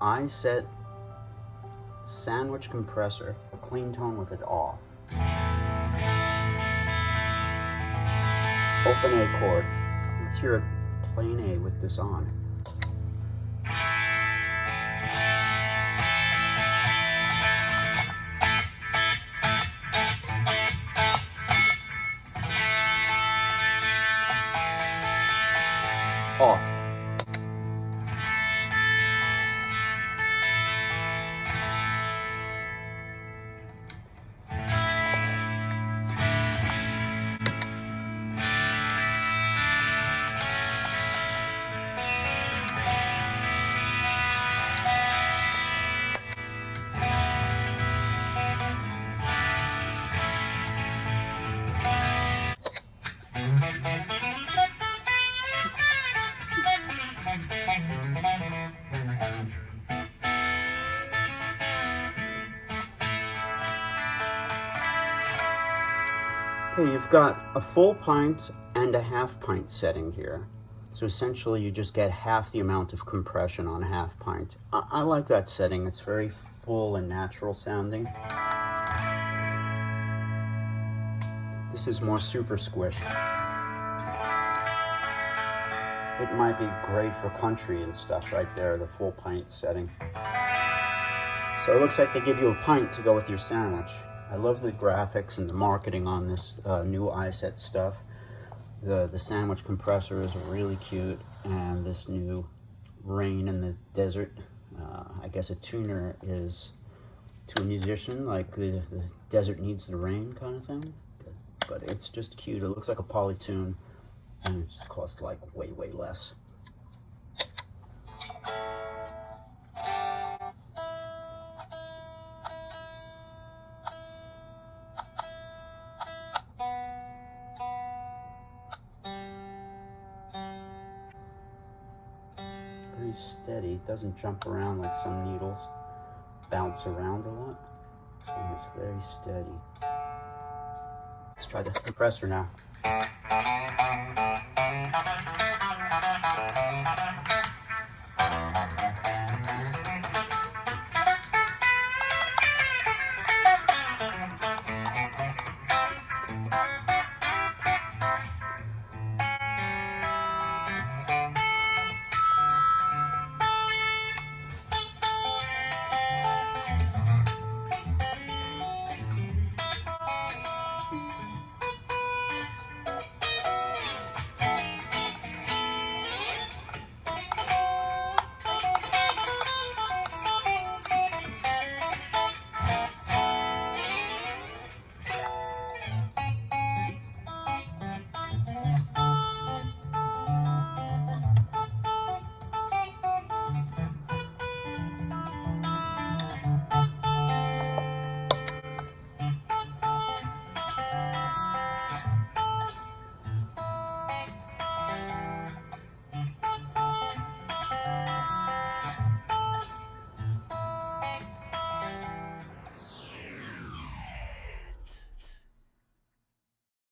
ISET sandwich compressor, a clean tone with it off. Open A chord. Let's hear it plain A with this on. Off. Okay, you've got a full pint and a half pint setting here. So essentially you just get half the amount of compression on a half pint. I like that setting. It's very full and natural sounding. This is more super squish. It might be great for country and stuff right there, the full pint setting. So it looks like they give you a pint to go with your sandwich. I love the graphics and the marketing on this new ISET stuff. The sandwich compressor is really cute, and this new rain in the desert. I guess a tuner is to a musician like the desert needs the rain kind of thing. But it's just cute. It looks like a polytune, and it just costs like way less. Pretty steady. It doesn't jump around like some needles bounce around a lot. This one is very steady. Let's try the compressor now.